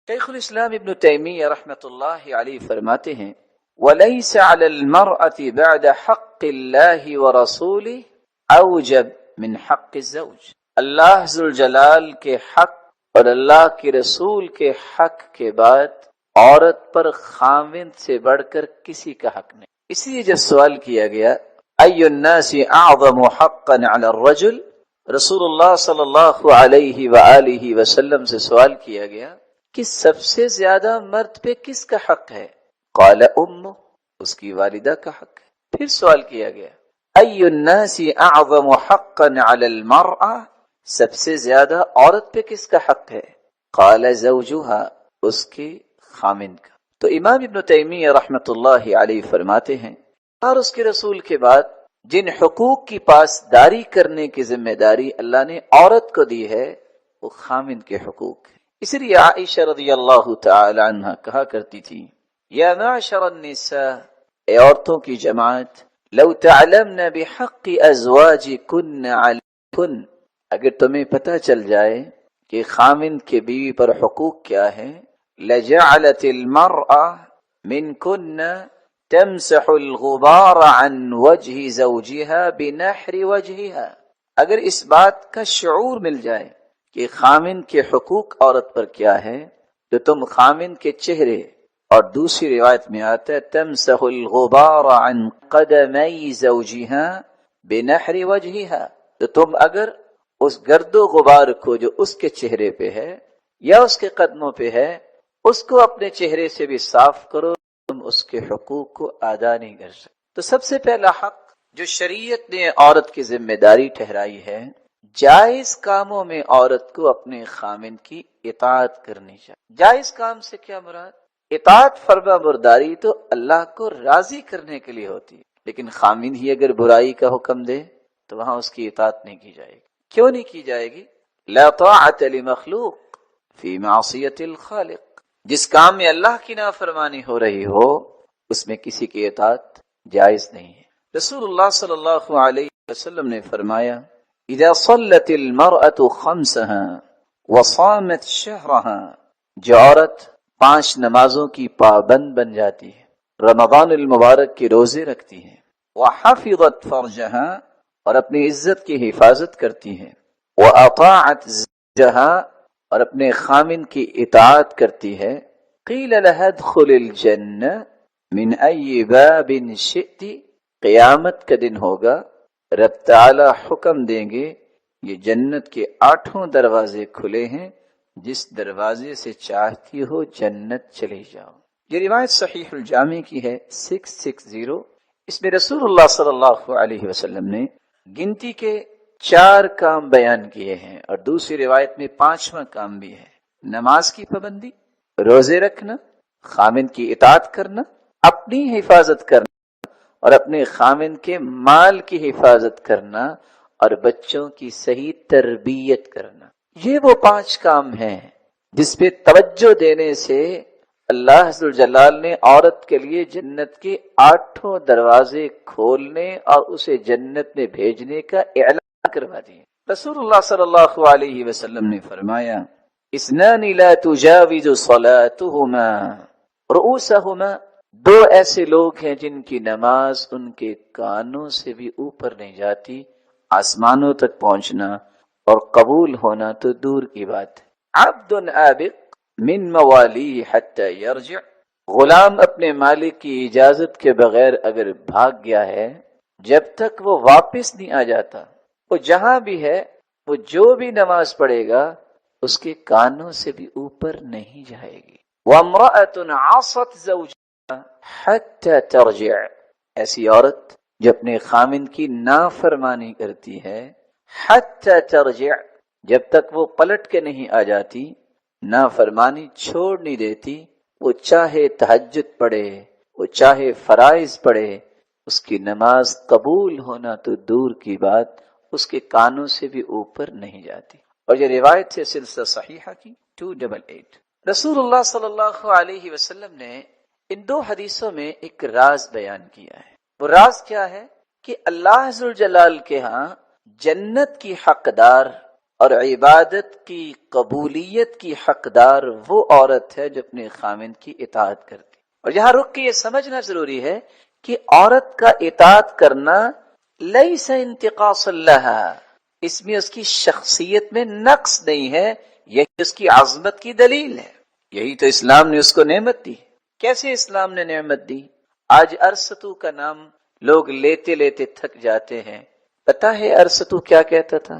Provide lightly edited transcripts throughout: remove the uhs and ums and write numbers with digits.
شیخ الاسلام ابن تیمیہ رحمۃ اللہ علیہ فرماتے ہیں وَلَيْسَ عَلَى الْمَرْأَةِ بَعْدَ حَقِّ اللَّهِ وَرَسُولِهِ أَوْجَبْ مِنْ حَقِّ الزَّوْجِ۔ اللہ ذوالجلال کے حق اور اللہ کے رسول کے حق کے بعد عورت پر خاوند سے بڑھ کر کسی کا حق نہیں۔ اس لیے جب سوال کیا گیا أَيُّ النَّاسِ أَعْظَمُ حَقًّا عَلَى الرَّجُلِ، رسول اللہ صلی اللہ علیہ وآلہ وسلم سے سوال کیا گیا کہ سب سے زیادہ مرد پہ کس کا حق ہے؟ قال امہ، اس کی والدہ کا حق ہے۔ پھر سوال کیا گیا ای الناس اعظم حقا علی المرأة، سب سے زیادہ عورت پہ کس کا حق ہے؟ قال زوجها، اس کے خامند کا۔ تو امام ابن تیمیہ رحمۃ اللہ علیہ فرماتے ہیں اور اس کے رسول کے بعد جن حقوق کی پاسداری کرنے کی ذمہ داری اللہ نے عورت کو دی ہے وہ خامند کے حقوق ہے۔ اس لیے عائشہ رضی اللہ تعالی عنہ کہا کرتی تھی یا معشر النساء، اے عورتوں کی جماعت، لو تعلمن بحق ازواجکن علیکن، اگر تمہیں پتہ چل جائے کہ خامند کے بیوی پر حقوق کیا ہے، لجعلت المرأة منکن تمسح الغبار عن وجہ زوجها بنحر وجہها، اگر اس بات کا شعور مل جائے کہ خامند کے حقوق عورت پر کیا ہے تو تم خامند کے چہرے، اور دوسری روایت میں آتا ہے تمسح الغبار عن قدمی زوجها بنحر وجہها، تو تم اگر اس گرد و غبار کو جو اس کے چہرے پہ ہے یا اس کے قدموں پہ ہے اس کو اپنے چہرے سے بھی صاف کرو، تم اس کے حقوق کو ادا نہیں کر سکتے۔ تو سب سے پہلا حق جو شریعت نے عورت کی ذمہ داری ٹھہرائی ہے، جائز کاموں میں عورت کو اپنے خامند کی اطاعت کرنی چاہیے۔ جائز کام سے کیا مراد؟ اطاعت فرما برداری تو اللہ کو راضی کرنے کے لیے ہوتی ہے، لیکن خامند ہی اگر برائی کا حکم دے تو وہاں اس کی اطاعت نہیں کی جائے گی۔ کیوں نہیں کی جائے گی؟ لا طاعت لمخلوق فی معصیت الخالق، جس کام میں اللہ کی نافرمانی ہو رہی ہو اس میں کسی کی اطاعت جائز نہیں ہے۔ رسول اللہ صلی اللہ علیہ وسلم نے فرمایا اذا صلت المرأة خمسها وصامت شهرها، جو عورت 5 نمازوں کی پابند بن جاتی ہے، رمضان المبارک کے روزے رکھتی ہے، وحفظت فرجها، اور اپنی عزت کی حفاظت کرتی ہے، واطاعت زوجها، اور اپنے خامند کی اطاعت کرتی ہے، قیل لها ادخل الجنہ من ای باب شئت، قیامت کا دن ہوگا رب تعالی حکم دیں گے یہ جنت کے 8 دروازے کھلے ہیں، جس دروازے سے چاہتی ہو جنت چلے جاؤ۔ یہ روایت صحیح الجامع کی ہے 660۔ اس میں رسول اللہ صلی اللہ علیہ وسلم نے گنتی کے 4 کام بیان کیے ہیں، اور دوسری روایت میں 5واں کام بھی ہے۔ نماز کی پابندی، روزے رکھنا، خامند کی اطاعت کرنا، اپنی حفاظت کرنا اور اپنے خامند کے مال کی حفاظت کرنا، اور بچوں کی صحیح تربیت کرنا۔ یہ وہ 5 کام ہیں جس پہ توجہ دینے سے اللہ ذوالجلال نے عورت کے لیے جنت کے 8 دروازے کھولنے اور اسے جنت میں بھیجنے کا اعلان کروا دیا۔ رسول اللہ صلی اللہ علیہ وسلم نے فرمایا اثنان لا تجاوز صلاتهما رؤوسهما، 2 ایسے لوگ ہیں جن کی نماز ان کے کانوں سے بھی اوپر نہیں جاتی، آسمانوں تک پہنچنا اور قبول ہونا تو دور کی بات ہے۔ عبد عابق من موالی حتی یرجع، غلام اپنے مالک کی اجازت کے بغیر اگر بھاگ گیا ہے، جب تک وہ واپس نہیں آ جاتا، وہ جہاں بھی ہے وہ جو بھی نماز پڑھے گا اس کے کانوں سے بھی اوپر نہیں جائے گی۔ وامرأة عصت زوجها حتی ترجع، ایسی عورت جو اپنے خامند کی نافرمانی کرتی ہے، حتی ترجع، جب تک وہ پلٹ کے نہیں آ جاتی، نافرمانی چھوڑ نہیں دیتی، وہ چاہے تہجد پڑھے، وہ چاہے فرائض پڑھے، اس کی نماز قبول ہونا تو دور کی بات اس کے کانوں سے بھی اوپر نہیں جاتی۔ اور یہ روایت ہے سلسلہ صحیحہ کی 288۔ رسول اللہ صلی اللہ علیہ وسلم نے ان 2 حدیثوں میں ایک راز بیان کیا ہے۔ وہ راز کیا ہے کہ اللہ ذوالجلال کے ہاں جنت کی حقدار اور عبادت کی قبولیت کی حقدار وہ عورت ہے جو اپنے خاوند کی اطاعت کرتی. اور یہاں رک کے یہ سمجھنا ضروری ہے کہ عورت کا اطاعت کرنا لیس انتقاص لہا، اس میں اس کی شخصیت میں نقص نہیں ہے، یہی اس کی عظمت کی دلیل ہے. یہی تو اسلام نے اس کو نعمت دی. کیسے اسلام نے نعمت دی؟ آج ارسطو کا نام لوگ لیتے لیتے تھک جاتے ہیں. پتہ ہے ارسطو کیا کہتا تھا؟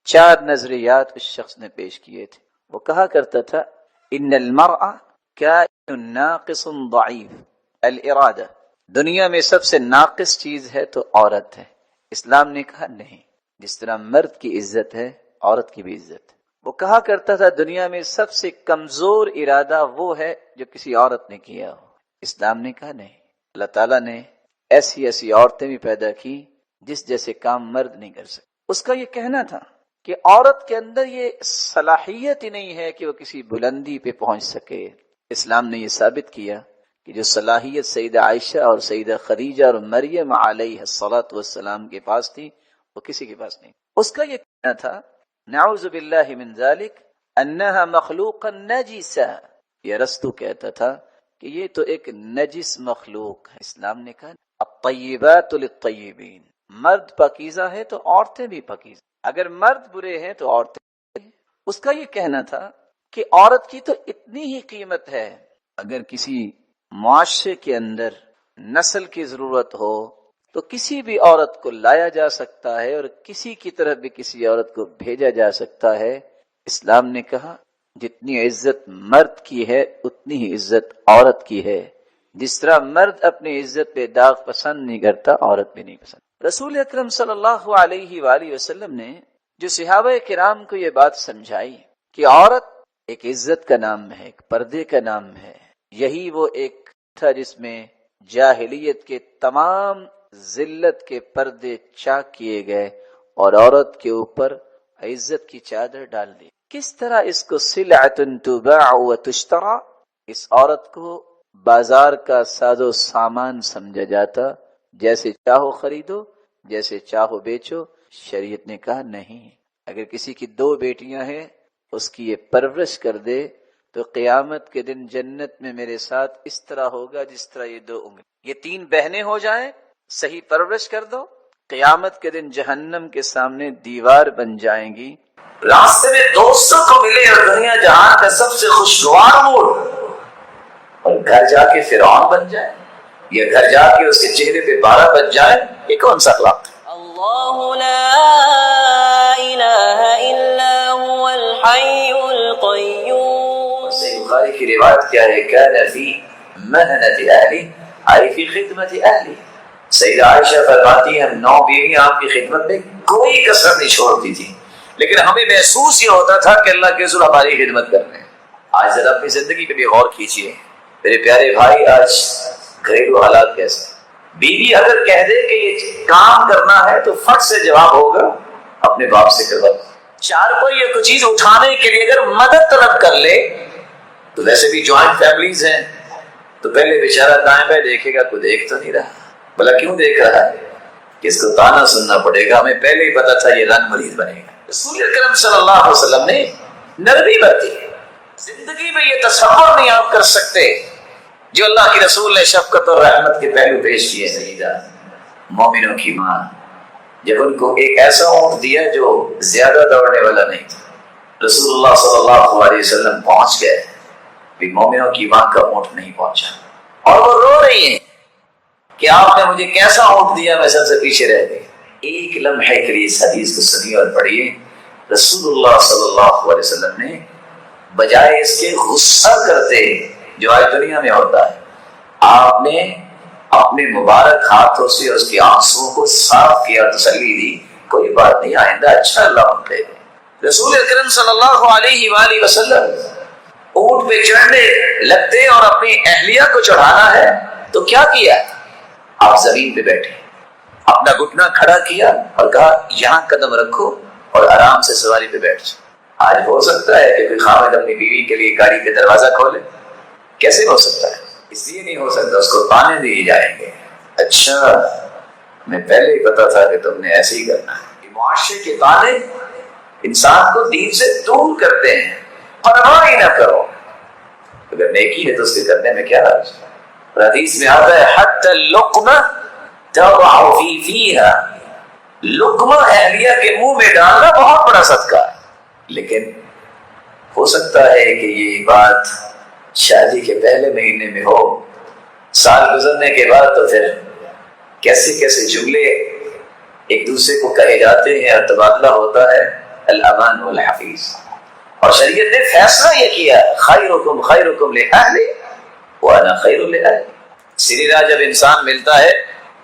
4 نظریات اس شخص نے پیش کیے تھے. وہ کہا کرتا تھا ان المرأة کائن ناقص ضعیف الارادہ، دنیا میں سب سے ناقص چیز ہے تو عورت ہے. اسلام نے کہا نہیں، جس طرح مرد کی عزت ہے عورت کی بھی عزت ہے. وہ کہا کرتا تھا دنیا میں سب سے کمزور ارادہ وہ ہے جو کسی عورت نے کیا ہو. اسلام نے کہا نہیں، اللہ تعالیٰ نے ایسی ایسی عورتیں بھی پیدا کی جس جیسے کام مرد نہیں کر سکتے. اس کا یہ کہنا تھا کہ عورت کے اندر یہ صلاحیت ہی نہیں ہے کہ وہ کسی بلندی پہ پہنچ سکے. اسلام نے یہ ثابت کیا کہ جو صلاحیت سیدہ عائشہ اور سیدہ خدیجہ اور مریم علیہ الصلاۃ والسلام کے پاس تھی وہ کسی کے پاس نہیں. اس کا یہ کہنا تھا نعوذ باللہ من ذلک انہا مخلوقا نجسا. یہ ارسطو کہتا تھا کہ یہ تو ایک نجس مخلوق ہے. اسلام نے کہا الطیبات للطیبین، مرد پاکیزہ ہے تو عورتیں بھی پاکیزہ، اگر مرد برے ہیں تو عورتیں برے ہیں. اس کا یہ کہنا تھا کہ عورت کی تو اتنی ہی قیمت ہے، اگر کسی معاشرے کے اندر نسل کی ضرورت ہو تو کسی بھی عورت کو لایا جا سکتا ہے اور کسی کی طرف بھی کسی عورت کو بھیجا جا سکتا ہے. اسلام نے کہا جتنی عزت مرد کی ہے اتنی ہی عزت عورت کی ہے. جس طرح مرد اپنی عزت پہ داغ پسند نہیں کرتا عورت بھی نہیں پسند. رسول اکرم صلی اللہ علیہ وآلہ وسلم نے جو صحابہ کرام کو یہ بات سمجھائی کہ عورت ایک عزت کا نام ہے، ایک پردے کا نام ہے، یہی وہ ایک تھا جس میں جاہلیت کے تمام ذلت کے پردے چاک کیے گئے اور عورت کے اوپر عزت کی چادر ڈال دی. کس طرح اس کو سلعۃ تباع وتشترى، اس عورت کو بازار کا ساز و سامان سمجھا جاتا، جیسے چاہو خریدو جیسے چاہو بیچو. شریعت نے کہا نہیں، اگر کسی کی 2 بیٹیاں ہیں اس کی یہ پرورش کر دے تو قیامت کے دن جنت میں میرے ساتھ اس طرح ہوگا جس طرح یہ 2 انگلی. یہ 3 بہنیں ہو جائیں، صحیح پرورش کر دو، قیامت کے دن جہنم کے سامنے دیوار بن جائیں گی. راستے میں دوستوں کو ملے اور دنیا جہان کا سب سے خوشگوار موڑ، اور گھر جا کے فرعون بن جائے، یا گھر جا کے اس کے چہرے پہ 12 بج جائے. یہ کون سا اخلاق؟ اللہ لا الہ الا هو الحی القیوم. صحیح بخاری کی روایت کیا ہے؟ کان فی مہنۃ اہلی، آئی فی خدمت اہلی. سیدہ عائشہ فرماتی ہیں ہم 9 بیویاں آپ کی خدمت میں کوئی کسر نہیں چھوڑتی تھی، لیکن ہمیں محسوس یہ ہوتا تھا کہ اللہ کے رسول ہماری خدمت کر رہے ہیں. آج ذرا اپنی زندگی پہ بھی غور کیجیے میرے پیارے بھائی. آج گھریلو حالات کیسے؟ بیوی اگر کہہ دے کہ یہ کام کرنا ہے تو فٹ سے جواب ہوگا اپنے باپ سے کروا. 4 پر یہ کوئی چیز اٹھانے کے لیے اگر مدد طلب کر لے تو ویسے بھی جوائنٹ فیملیز ہیں تو پہلے بیچارہ دائیں بائیں دیکھے گا، کوئی دیکھ تو نہیں رہا. بھلا کیوں دیکھ رہا ہے؟ کہ اس کو تانا سننا پڑے گا. ہمیں پہلے ہی پتا تھا یہ رن مریض بنے گا. رسول اکرم صلی اللہ علیہ وسلم نے نرمی برتی. زندگی میں یہ تصور نہیں آپ کر سکتے جو اللہ کے رسول نے شفقت اور رحمت کے پہلو پیش کیے. سیدہ مومنوں کی ماں جب ان کو ایک ایسا اونٹ دیا جو زیادہ دوڑنے والا نہیں تھا، رسول اللہ صلی اللہ علیہ وسلم پہنچ گئے، بھی مومنوں کی ماں کا اونٹ نہیں پہنچا اور وہ رو رہی ہیں کہ آپ نے مجھے کیسا اونٹ دیا، میں سب سے پیچھے رہ گئی. ایک لمحے کے لیے اس حدیث کو سنیے اور پڑھیے. رسول اللہ صلی اللہ علیہ وسلم نے بجائے اس کے غصہ کرتے جو آج دنیا میں ہوتا ہے، آپ نے اپنے مبارک ہاتھوں سے اس کے آنسوں کو صاف کیا، تسلی دی. کوئی بات نہیں، آئندہ اچھا اللہ ہم دے. رسول اکرم صلی اللہ علیہ وآلہ وسلم اونٹ پہ چڑھنے لگتے اور اپنی اہلیہ کو چڑھانا ہے تو کیا کیا؟ آپ زمین پہ بیٹھے، اپنا گھٹنا کھڑا کیا اور کہا یہاں قدم رکھو اور آرام سے سواری پہ بیٹھ جاؤ. آج ہو سکتا ہے کہ کوئی خاوند اپنی بیوی کے لیے گاڑی کا دروازہ کھولے؟ کیسے ہو سکتا ہے؟ اس لیے نہیں ہو سکتا، اس کو تانے دیے جائیں گے. اچھا ہمیں پہلے ہی پتا تھا کہ تم نے ایسے ہی کرنا ہے. معاشرے کے تانے انسان کو دین سے دور کرتے ہیں. پرواہ ہی نہ کرو، اگر نیکی ہے تو اس کے کرنے میں کیا حرج ہے. اور حدیث میں آتا ہے حتی اللقمہ تضع فی فیہا، لقمہ اہلیہ کے منہ میں ڈالنا بہت بڑا صدقہ ہے. لیکن ہو سکتا ہے کہ یہ بات شادی کے پہلے مہینے میں ہو، سال گزرنے کے بعد تو پھر کیسے کیسے جملے ایک دوسرے کو کہے جاتے ہیں اور تبادلہ ہوتا ہے. الامان والحفیظ. اور شریعت نے فیصلہ یہ کیا خیرکم خیرکم لأہلی وانا خیر لأہلی. سری راہ جب انسان ملتا ہے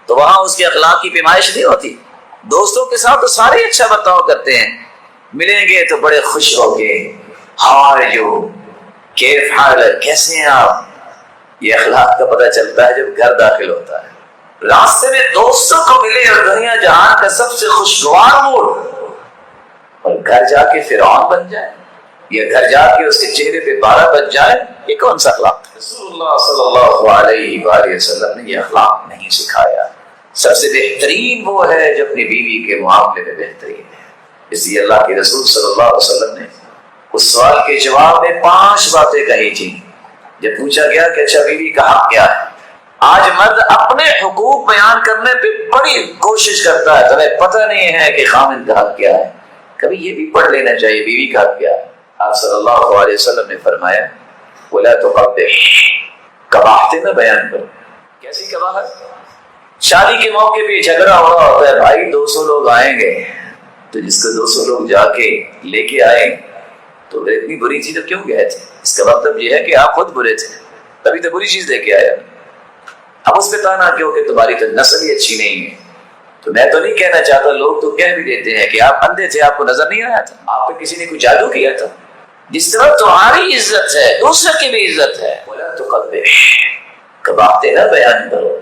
تو وہاں اس کے اخلاق کی پیمائش نہیں ہوتی. دوستوں کے ساتھ تو سارے اچھا برتاؤ کرتے ہیں، ملیں گے تو بڑے خوش ہو کے ہاؤ آر یو، کیف حال ہے، کیسے ہیں آپ. یہ اخلاق کا پتہ چلتا ہے جب گھر داخل ہوتا ہے. راستے میں دوستوں کو ملے اور دنیا جہان کا سب سے خوشگوار موڈ، اور گھر جا کے فرعون بن جائے یا گھر جا کے اس کے چہرے پہ 12 بج جائے، یہ کون سا اخلاق؟ رسول اللہ صلی اللہ علیہ وآلہ وسلم نے یہ اخلاق نہیں سکھایا. سب سے بہترین وہ ہے جو اپنی بیوی کے معاملے میں بہترین ہے. اس لیے اللہ کے رسول صلی اللہ علیہ وسلم نے اس سوال کے جواب میں 5 باتیں کہی تھیں. جب پوچھا گیا کہ اچھا بیوی کا حق کیا ہے، آج مرد اپنے حقوق بیان کرنے پہ بڑی کوشش کرتا ہے. تمہیں پتہ نہیں ہے کہ خامن کا حق کیا ہے. کبھی یہ بھی پڑھ لینا چاہیے بیوی کا حق کیا ہے. آپ صلی اللہ علیہ وسلم نے فرمایا وَلَا تُقَبِّحْ، قباحتیں نہ بیان کرو. کیسی قباحت؟ شادی کے موقع پہ جھگڑا ہو رہا ہوتا ہے، بھائی 200 لوگ آئیں گے، تو جس کو 200 لوگ جا کے لے کے آئے تو اگر اتنی بری چیز تو کیوں گئے تھے؟ اس کا مطلب یہ ہے کہ آپ خود برے تھے، تبھی تو بری چیز لے کے آیا. اب اس پہ تانا کیوں کہ تمہاری تو نسل ہی اچھی نہیں ہے. تو میں تو نہیں کہنا چاہتا، لوگ تو کہہ بھی دیتے ہیں کہ آپ اندھے تھے، آپ کو نظر نہیں آیا تھا، آپ پہ کسی نے کوئی جادو کیا تھا. جس طرح تمہاری عزت ہے دوسرے کی بھی عزت ہے. بولا تو قباحتیں نہ بیان کرو.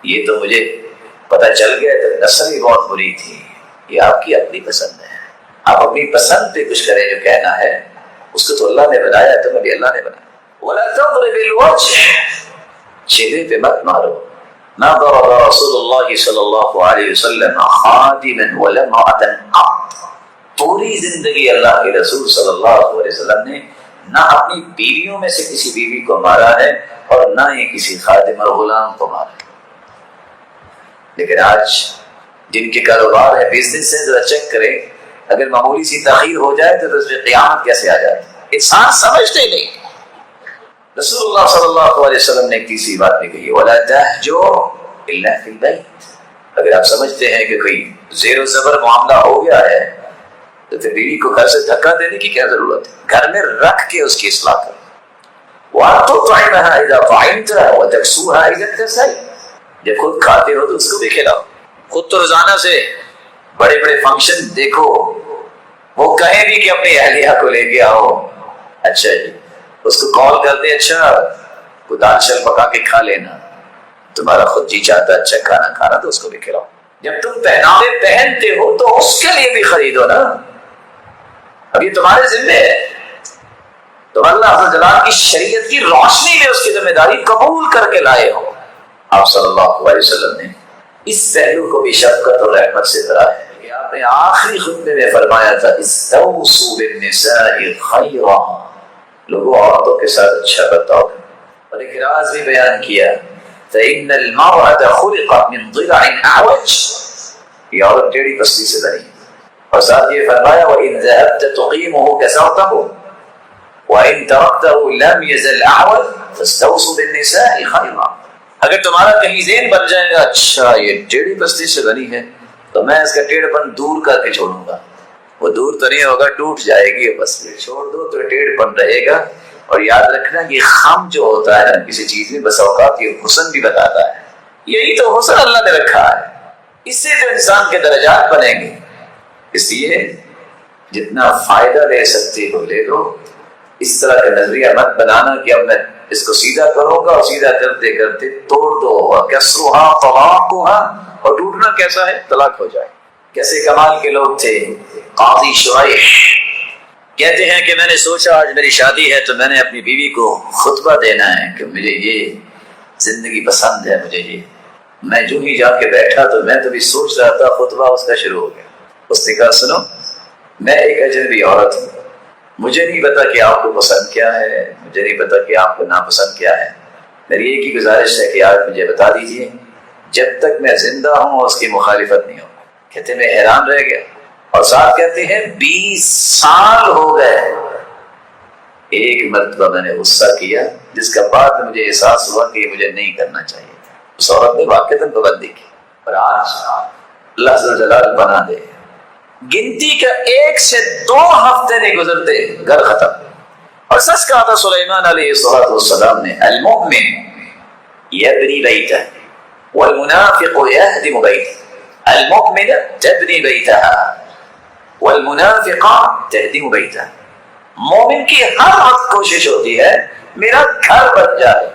یہ تو مجھے پتہ چل گیا تو نسل ہی بہت بری تھی. یہ آپ کی اپنی پسند ہے، آپ اپنی پسند پہ کچھ کریں. جو کہنا ہے اس کو تو اللہ نے بنایا، تو بھی اللہ نے بنایا. ولا تضرب الوجه، چہرے پہ مت مارو. ما ضرب رسول اللہ صلی اللہ علیہ وسلم خادما ولا امرأة قط. پوری زندگی اللہ کے رسول صلی اللہ علیہ وسلم نے نہ اپنی بیویوں میں سے کسی بیوی کو مارا ہے اور نہ ہی کسی خادم اور غلام کو مارا ہے. لیکن آج جن کے کاروبار ہے، بزنس ہے، ذرا چیک کریں، اگر معمولی سی تاخیر ہو جائے تو اس میں قیامت کیسے آ جاتی ہے. انسان سمجھتے نہیں. رسول اللہ صلی اللہ علیہ وسلم نے ایک تیسری بات بھی کہی وَلَا تَهْجُرْ إِلَّا فِي الْبَيْتِ. اگر آپ سمجھتے ہیں کہ کوئی زیر و زبر معاملہ ہو گیا ہے تو پھر بیوی کو گھر سے دھکا دینے کی کیا ضرورت ہے؟ گھر میں رکھ کے اس کی اصلاح کرو. وَأَن تُطْعِمَهَا إِذَا طَعِمْتَ وَتَكْسُوهَا إِذَا اكْتَسَيْتَ. جب خود کھاتے ہو تو اس کو بھی کھلاؤ. خود تو روزانہ سے بڑے بڑے فنکشن دیکھو، وہ کہیں بھی کہ اپنی اہلیہ کو لے کے آؤ، اچھا جی اس کو کال کر دے، اچھا وہ دال چل پکا کے کھا لینا. تمہارا خود جی چاہتا اچھا کھانا کھانا تو اس کو بھی کھلاؤ. جب تم پہناوے پہنتے ہو تو اس کے لیے بھی خریدو نا. اب یہ تمہارے ذمہ ہے. تم اللہ جلال کی شریعت کی روشنی میں اس کی ذمہ داری قبول کر کے لائے ہو. آپ صلی اللہ علیہ وسلم نے اس پہلو کو بھی شفقت اور رحمت سے بھرا ہے کہ آپ نے آخری خطبے میں فرمایا تھا استوصوا بالنساء خیرا، لوگوں عورتوں کے ساتھ اچھا برتاؤ. اور ایک راز بھی بیان کیا فإن المرأة خلقت من ضلع أعوج، یہ عورت ٹیڑھی پسلی سے بنی. اور ساتھ یہ فرمایا وإن ذهبت تقيمه كسرته وإن تركته لم يزل أعوج فاستوصوا بالنساء خيرا. اگر تمہارا کہیں ذہن بن جائے گا اچھا یہ ٹیڑھی پسلی سے بنی ہے تو میں اس کا ٹیڑھ پن دور کر کے چھوڑوں گا. وہ دور تو نہیں ہوگا، ٹوٹ جائے گی بس. چھوڑ دو تو ٹیڑھ پن رہے گا. اور یاد رکھنا یہ خم جو ہوتا ہے نا کسی چیز میں، بس اوقات یہ حسن بھی بتاتا ہے. یہی تو حسن اللہ نے رکھا ہے، اس سے تو انسان کے درجات بنیں گے. اس لیے جتنا فائدہ لے سکتے ہو لے لو. اس طرح کا نظریہ مت بنانا کہ اب میں اس کو سیدھا کروں گا اور سیدھا کرتے کرتے توڑ دو. کسرھا طلاقھا، اور ٹوٹنا کیسا ہے؟ طلاق ہو جائے. کیسے کمال کے لوگ تھے. قاضی شریح کہتے ہیں کہ میں نے سوچا آج میری شادی ہے تو میں نے اپنی بیوی کو خطبہ دینا ہے کہ مجھے یہ زندگی پسند ہے، مجھے یہ. میں جو ہی جا کے بیٹھا تو میں تو بھی سوچ رہا تھا، خطبہ اس کا شروع ہو گیا. اس نے کہا سنو میں ایک اجنبی عورت ہوں، مجھے نہیں پتا کہ آپ کو پسند کیا ہے، مجھے نہیں پتا کہ آپ کو ناپسند کیا ہے، میری ایک ہی گزارش ہے کہ آج مجھے بتا دیجئے، جب تک میں زندہ ہوں اس کی مخالفت نہیں ہوگی۔ کہتے میں حیران رہ گیا، اور ساتھ کہتے ہیں 20 سال ہو گئے، ایک مرتبہ میں نے غصہ کیا جس کا بعد میں مجھے احساس ہوا کہ یہ مجھے نہیں کرنا چاہیے تھا۔ اس عورت نے واقعتاً پابندی کی، اور آج اللہ جل جلالہ بنا دے گنتی کا 1 سے 2 ہفتے نہیں گزرتے گھر ختم۔ اور سچ کہا تھا سلیمان علیہ السلام نے، المؤمن یبنی بیتہ والمنافق یہدم بیتہ، المؤمن تبنی بیتہ والمنافق تہدم بیتہ۔ مومن کی ہر وقت کوشش ہوتی ہے میرا گھر بن جائے،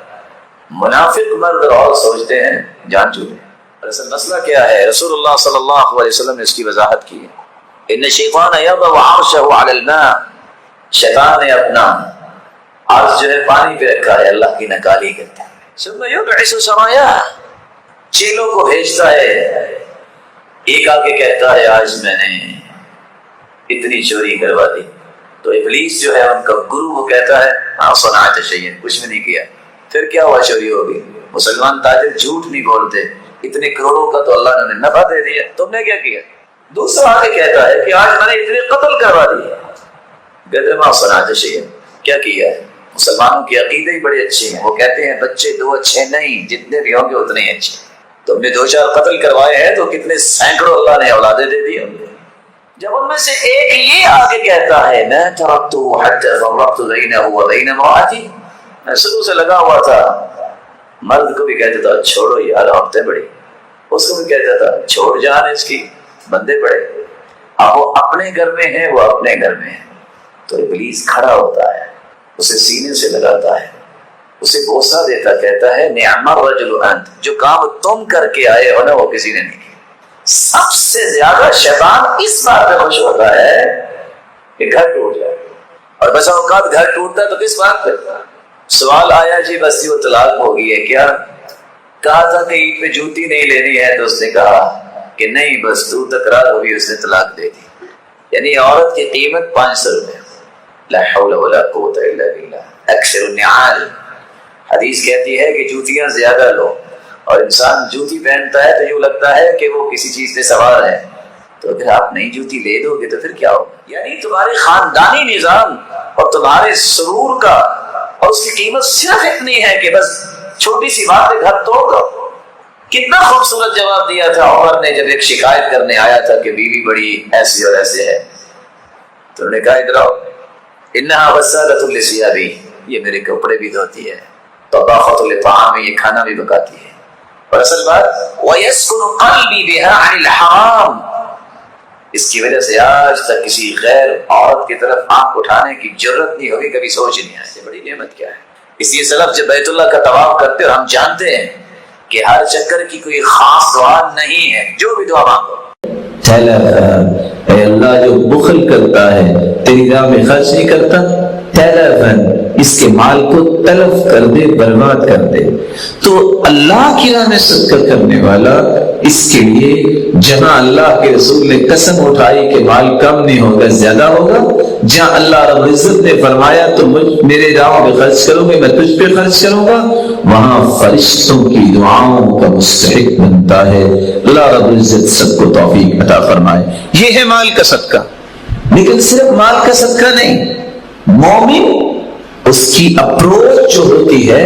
منافق مرد اور سوچتے ہیں جان چکے۔ اصل مسئلہ کیا ہے؟ رسول اللہ صلی اللہ علیہ وسلم نے اس کی وضاحت کی ہے، ان الشیطان یضع عرشہ علی الماء، شیطان نے اپنا عرش جو ہے پانی پہ رکھا ہے، اللہ کی نکالی کرتا ہے، ثم یبعث سرایاہ، چیلوں کو بھیجتا ہے، ایک آ کے کہتا ہے آج میں نے اتنی چوری کروا دی، تو ابلیس جو ہے ان کا گرو وہ کہتا ہے ہاں صنعت شیئا، کچھ بھی نہیں کیا، پھر کیا ہوا؟ چوری ہوگی۔ مسلمان تاجر جھوٹ نہیں بولتے، اتنے کروڑوں کا تو اللہ نے نفع دے دیا، تم نے کیا کیا؟ دوسرا آگے کہتا ہے کہ آج میں نے اتنے قتل کروا دیے، کہتے ہیں صنعت شیئا، کیا کیا ہے؟ مسلمانوں کی عقیدے ہی بڑے اچھے ہیں، وہ کہتے ہیں بچے 2 اچھے نہیں، جتنے بھی ہوں گے اتنے ہی اچھے، تم نے 2-4 قتل کروائے ہیں تو کتنے سینکڑوں اللہ نے اولادیں دے دی ہوں گے۔ جب ان میں سے ایک یہ آگے کہتا ہے میں ترکتہ حتی فرقت بینہ وبین امرأتی، میں شروع سے لگا ہوا تھا، مرد کو بھی کہتا تھا چھوڑو یار عورتیں بڑی، اس کو بھی کہتا تھا چھوڑ جان اس کی، بندے بڑے، اب وہ اپنے گھر میں ہیں، وہ اپنے گھر میں ہیں، تو ابلیس کھڑا ہوتا ہے، اسے سینے سے لگاتا ہے، اسے بوسہ دیتا، کہتا ہے نعم الرجل انت، جو کام تم کر کے آئے ہو نا وہ کسی نے نہیں کیا۔ سب سے زیادہ شیطان اس بات پہ خوش ہوتا ہے کہ گھر ٹوٹ جائے، اور بس اوقات گھر ٹوٹتا ہے تو کس بات پہ؟ سوال آیا جی بس وہ طلاق ہو گئی ہے کیا؟ کہا تھا کہ عید پہ جوتی نہیں لینی ہے تو اس نے کہا کہ نہیں بس تو تکرار ہوئی، اس نے طلاق دے دی، یعنی عورت کی قیمت 500 روپے۔ لا حول ولا قوت الا باللہ۔ اکثر النعال، حدیث کہتی ہے کہ جوتیاں زیادہ لو، اور انسان جوتی پہنتا ہے تو یوں لگتا ہے کہ وہ کسی چیز پہ سوار ہے، تو اگر آپ نئی جوتی لے دو گے تو پھر کیا ہوگا؟ یعنی تمہارے خاندانی نظام اور تمہارے سرور کا اور اس کی قیمت صرف اتنی ہے کہ بس چھوٹی سی بات پہ گھر توڑ دو۔ کتنا خوبصورت جواب دیا تھا عمر نے جب ایک شکایت کرنے آیا تھا کہ بیوی بڑی ایسی اور ایسے ہے، تو انہوں نے کہا ادھر آؤ، انہا غسالۃ لثیابی، یہ میرے کپڑے بھی دھوتی ہے، طباخۃ لطعامی، یہ کھانا بھی پکاتی ہے، اور اصل بات وَيَسْكُنُ قَلْبِي بِهَا عَنِ الْحَرَامِ، اس کی وجہ سے آج تک کسی غیر عورت کی طرف آنکھ اٹھانے کی جرت نہیں ہوگی، کبھی سوچ نہیں آئی یہ بڑی نعمت کیا ہے۔ اس لیے سلف جب بیت اللہ کا طواف کرتے اور ہم جانتے ہیں کہ ہر چکر کی کوئی خاص دعا نہیں ہے، جو بھی دعا مانگو، اے اللہ جو بخل کرتا ہے تیری راہ میں خرچ نہیں کرتا، اس کے مال کو تلف کر دے، برباد کر دے، تو اللہ کی راہ میں صدقہ کرنے والا، اس کے لیے جہاں اللہ کے رسول نے قسم اٹھائی کہ مال کم نہیں ہوگا زیادہ ہوگا، جہاں اللہ رب العزت نے فرمایا تو میرے راہ میں خرچ کرو گے، میں تجھ پہ خرچ کروں گا، وہاں فرشتوں کی دعاؤں کا مستحق بنتا ہے۔ اللہ رب العزت سب کو توفیق عطا فرمائے۔ یہ ہے مال کا صدقہ، لیکن صرف مال کا صدقہ نہیں، مومن اس کی اپروچ جو ہوتی ہے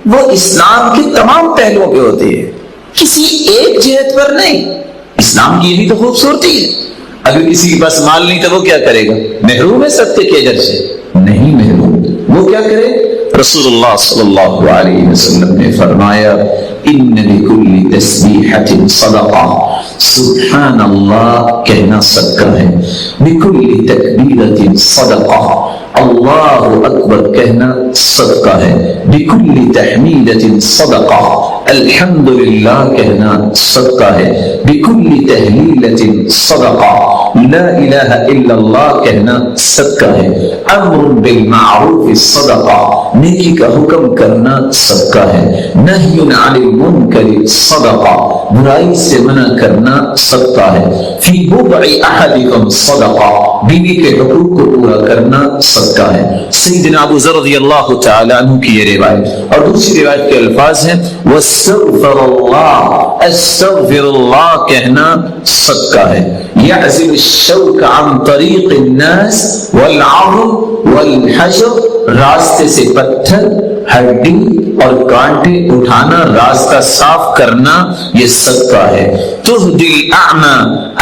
وہ اسلام کے تمام پہلوؤں پہ ہوتی ہے، کسی ایک جہت پر نہیں۔ اسلام کی یہ بھی تو خوبصورتی ہے، اگر کسی کے پاس مال نہیں تو وہ کیا کرے گا؟ محروم ہے صدقے کے اجر سے؟ نہیں محروم، وہ کیا کرے؟ رسول اللہ صلی اللہ علیہ وسلم نے فرمایا ان لکل تسبیحۃ صدقہ، سبحان اللہ کہنا صدقہ ہے، بکل تکبیرۃ صدقہ، اللہ اکبر کہنا صدقہ ہے، بکل تحمیدۃ صدقہ، الحمدللہ کہنا صدقہ ہے، بکل تہلیلۃ صدقہ، لا الہ الا اللہ کہنا صدقہ ہے، امر بالمعروف صدقہ، نیکی کا حکم کرنا صدقہ ہے، نہی عن المنکر صدقہ، برائی سے منع کرنا صدقہ ہے، فی بضع احدکم صدقہ، بیوی کے حقوق کو پورا کرنا صدقہ ہے۔ سیدنا ابو ذر رضی اللہ تعالی عنہ کی یہ روایت، اور دوسری روایت کے الفاظ ہیں واستغفر اللہ، استغفر اللہ کہنا صدقہ ہے، یعزل الشوک عن طریق الناس والعظم والحجر، راستے سے پتھر، ہڈی اور کانٹے اٹھانا، راستہ صاف کرنا، یہ صدقہ ہے۔ تہدی الاعمى،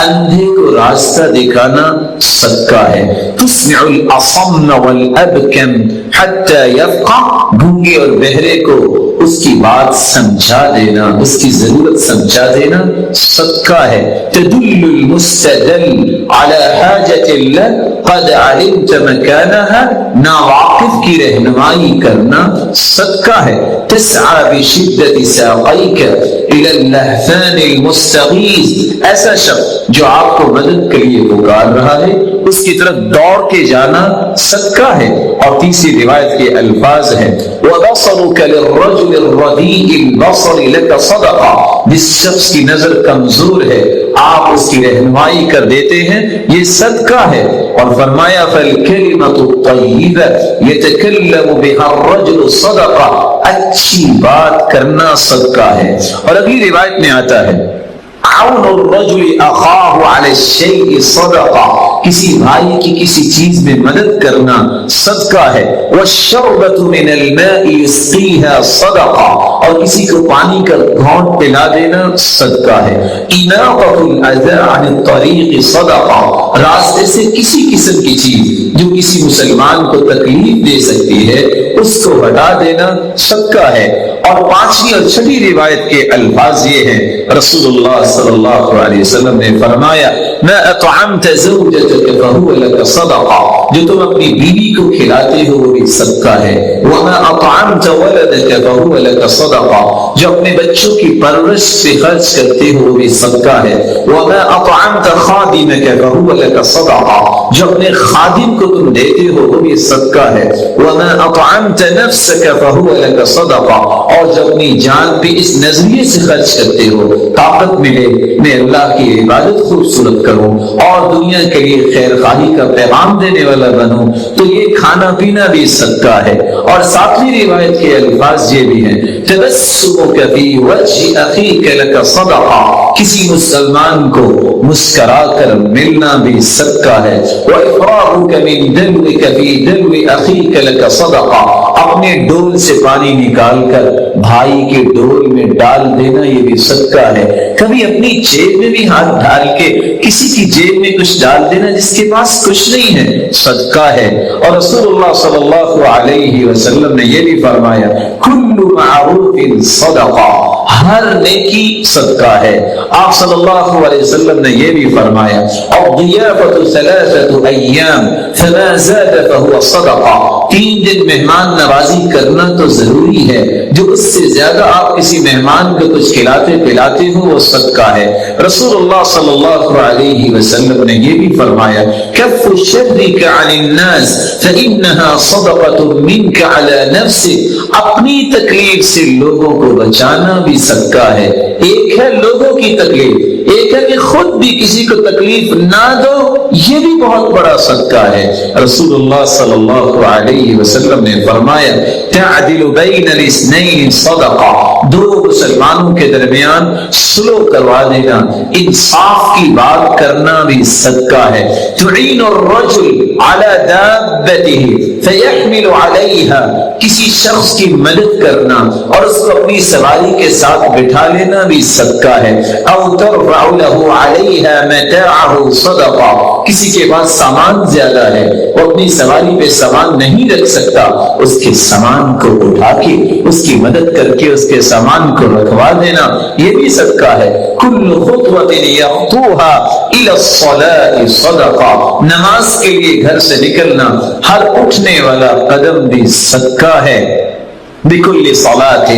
اندھے کو راستہ دکھانا صدقہ ہے۔ تسمع الاصم والابکم حتى يفقه، گونگے اور بہرے کو اس کی بات سمجھا دینا، اس کی ضرورت سمجھا دینا صدقہ ہے۔ تدل المستدل على حاجة له قد علمت مكانها، ناواقف کی رہنمائی کرنا صدقہ ہے۔ تسعى بشدة ساقيك إلى اللهفان المستغيث، ایسا شخص جو آپ کو مدد کے لیے پکار رہا ہے اس کی طرف دوڑ کے جانا صدقہ ہے۔ اور تیسری روایت کے الفاظ ہیں وَبَصَرُكَ لِلرَّجُلِ الرَّدِيءِ الْبَصَرِ لَكَ صَدَقَةٌ، جس شخص کی نظر کمزور ہے آپ اس کی رہنمائی کر دیتے ہیں، یہ صدقہ ہے۔ اور فرمایا فَالْكَلِمَةُ الطَّيِّبَةُ يَتَكَلَّمُ بِهَا الرَّجُلُ صَدَقَةٌ، اچھی بات کرنا صدقہ ہے۔ اور اگلی روایت میں آتا ہے عون الرجل اخاہ علی الشیء صدقہ، کسی بھائی کی کسی چیز میں مدد کرنا صدقہ ہے۔ والشربۃ من الماء یسقیها صدقہ، اور کسی کو پانی کا گھونٹ پلا دینا صدقہ ہے۔ اناقۃ الاذى عن الطریق صدقہ، راستے سے کسی قسم کی چیز جو کسی مسلمان کو تکلیف دے سکتی ہے اس کو ہٹا دینا صدقہ ہے۔ اور پانچویں اور چھٹی روایت کے الفاظ یہ ہیں، رسول اللہ صلی اللہ علیہ وسلم نے فرمایا ما اطعمت زوجتك فهو لك صدقہ، جو تم اپنی بیوی کو کھلاتے ہو وہ بھی صدقہ ہے۔ وما اطعمت ولدك فهو لك صدقہ، جو اپنے بچوں کی پرورش سے خرچ کرتے ہو وہ بھی صدقہ ہے۔ وما اطعمت خادمك فهو لك صدقہ، جو اپنے خادم کو تم دیتے ہو وہ بھی صدقہ ہے۔ وما اطعمت نفسك فهو لك صدقہ، اور جو اپنی جان پہ اس نظریے سے خرچ کرتے ہو طاقت ملے میں اللہ کی عبادت خوبصورت کروں اور دنیا کے لیے خیر خواہی کا پیغام دینے والا بنوں، تو یہ کھانا پینا بھی صدقہ ہے۔ اور ساتویں روایت کے الفاظ یہ بھی ہیں تبسمک فی وجہ اخیک لک صدقہ، کسی مسلمان کو مسکرا کر ملنا بھی صدقہ ہے۔ وافراغک من دلوک فی دلو اخیک لک صدقہ، اپنے ڈول سے پانی نکال کر بھائی کے ڈول میں ڈال دینا یہ بھی صدقہ ہے۔ کبھی اپنی جیب میں بھی ہاتھ ڈال کے کسی کی جیب میں کچھ ڈال دینا جس کے پاس کچھ نہیں ہے صدقہ ہے۔ اور رسول اللہ صلی اللہ علیہ وسلم نے یہ بھی فرمایا کل معروف صدقہ، ہر نیکی صدقہ ہے۔ آپ صلی اللہ علیہ وسلم نے یہ بھی فرمایا الضیافۃ ثلاثۃ ایام فما زاد فهو صدقہ، 3 دن مہمان نوازی کرنا تو ضروری ہے، جو اس سے زیادہ آپ کسی مہمان کو کچھ کھلاتے پلاتے ہو وہ صدقہ ہے۔ رسول اللہ صلی اللہ علیہ وسلم نے یہ بھی فرمایا کف شرک عن الناس فإنها صدقۃ منک علی نفسک، اپنی تکلیف سے لوگوں کو بچانا بھی صدقہ ہے۔ ایک ہے لوگوں کی تکلیف، ایک ہے کہ خود بھی کسی کو تکلیف نہ دو، یہ بھی بہت بڑا صدقہ ہے۔ رسول اللہ صلی اللہ علیہ وسلم نے فرمایا تعدل بین الاثنین صدقہ، 2 مسلمانوں کے درمیان صلح کروا دینا، انصاف کی بات کرنا بھی صدقہ ہے۔ تعین الرجل علی دابته فیحمل علیہا، کسی شخص کی مدد کرنا اور اس کو اپنی سواری کے ساتھ بٹھا لینا بھی صدقہ ہے۔ او ترفع له علیہا متاعه صدقہ، کسی کے پاس سامان زیادہ ہے وہ اپنی سواری پہ سامان نہیں رکھ سکتا، اس کے سامان کو اٹھا کے اس کی مدد کر کے اس کے سامان کو رکھوا دینا یہ بھی صدقہ ہے۔ کل خطوۃ یخطوها الی الصلاۃ صدقہ، نماز کے لیے گھر سے نکلنا ہر اٹھنے والا قدم بھی صدقہ ہے۔ بكل صلاة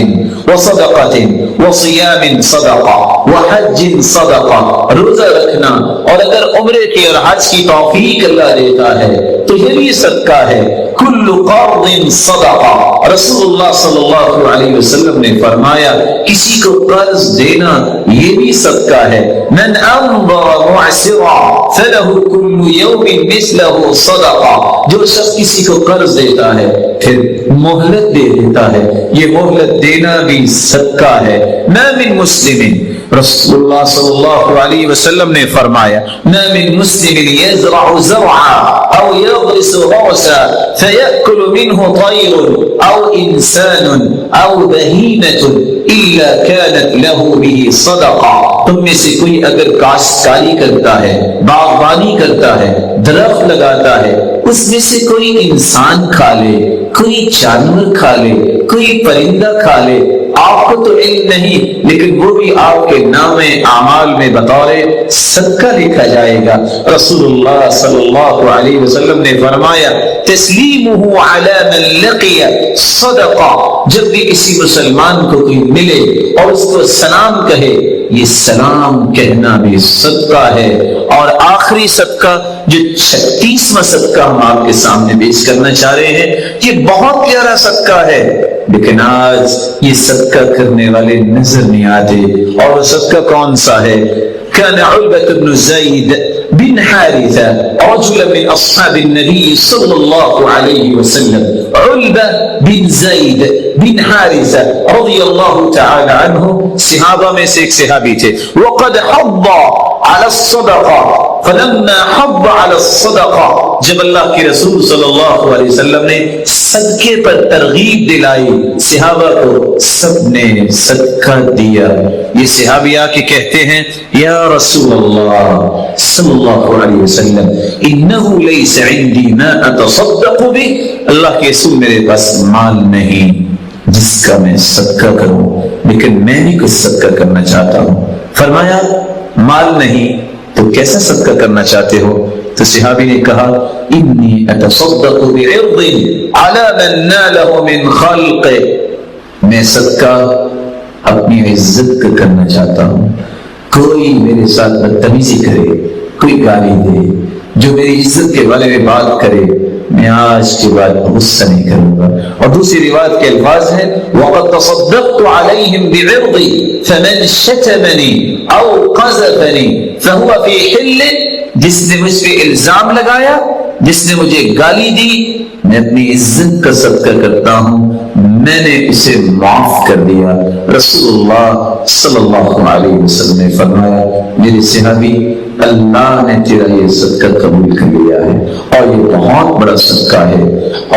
وصدقة وصيام صدقة وحج صدقة، روزہ رکھنا اور اگر عمرے کی اور حج کی توفیق اللہ دیتا ہے تو یہ بھی صدقہ ہے۔ کل کل قرض صدقہ، رسول اللہ صلی اللہ علیہ وسلم نے فرمایا کسی کو قرض دینا یہ بھی صدقہ ہے. من انظر معسرا فلہ کل یوم مثلہ صدقہ، جو شخص کسی کو قرض دیتا ہے پھر مہلت دے دیتا ہے، یہ مہلت دینا بھی صدقہ ہے. ما من مسلم، رسول اللہ صلی اللہ علیہ وسلم نے فرمایا ما من مسلم يزرع زرعا او يغرس غرسا فيأكل منه طير او انسان او بهيمة الا كانت له به صدقہ. تم میں سے کوئی اگر کاشتکاری کرتا ہے، باغبانی کرتا ہے، درخت لگاتا ہے، اس میں سے کوئی انسان کھا لے، کوئی جانور کھا لے، کوئی پرندہ کھا لے، آپ کو تو علم نہیں لیکن وہ بھی آپ کے نام اعمال میں بطور صدقہ لکھا جائے گا. رسول اللہ صلی اللہ علیہ وسلم نے فرمایا تسلیمہ علی من لقی صدقہ، جب بھی کسی مسلمان کو کوئی ملے اور اس کو سلام کہے، یہ سلام کہنا بھی صدقہ ہے. اور آخری صدقہ جو 36واں صدقہ ہم آپ کے سامنے پیش کرنا چاہ رہے ہیں، یہ بہت پیارا صدقہ ہے لیکن آج یہ صدقہ کرنے والے نظر نہیں آتے. اور وہ صدقہ کون سا ہے؟ كان علبة بن زيد بن حارثة رجلا من أصحاب النبي صلى الله عليه وسلم. علبة بن زيد بن حارثة رضي الله تعالى عنه صحابہ میں سے ایک صحابی تھے. وقد حض على الصدقة فلما حض على الصدقة، جب اللہ کے رسول صلی اللہ علیہ وسلم نے صدقے پر ترغیب دلائی صحابہ کو سب نے صدقہ دیا. یہ صحابی آ کے کہتے ہیں یا رسول اللہ صلی اللہ علیہ وسلم انه ليس عندي ما اتصدق به، اللہ کے رسول میرے پاس مال نہیں جس کا میں صدقہ کروں، لیکن میں بھی کچھ صدقہ کرنا چاہتا ہوں. فرمایا مال نہیں تو کیسا صدقہ کرنا چاہتے ہو؟ تو صحابی نے کہا انی اتصدق بعرض علی من نالہ من خلق، میں صدقہ اپنی عزت کا کرنا چاہتا ہوں. کوئی میرے ساتھ بدتمیزی کرے، کوئی گالی دے، جو میری عزت کے بارے میں بات کرے، میں آج کے بعد غصہ نہیں کروں گا. اور دوسری روایت کے الفاظ ہیں وَقَدْ تَصَدَّقْتُ عَلَيْهِمْ بِعِرْضِي فَمَنْ شَتَمَنِي أَوْ قَذَفَنِي فَهُوَ فِي حِلٍّ، جس نے مجھ پہ الزام لگایا، جس نے مجھے گالی دی، میں اپنی عزت کا صدقہ کرتا ہوں، میں نے اسے معاف کر دیا. رسول اللہ صلی اللہ علیہ وسلم نے فرمایا میرے صحابی اللہ نے تیرا یہ صدقہ قبول کر لیا ہے اور یہ بہت بڑا صدقہ ہے.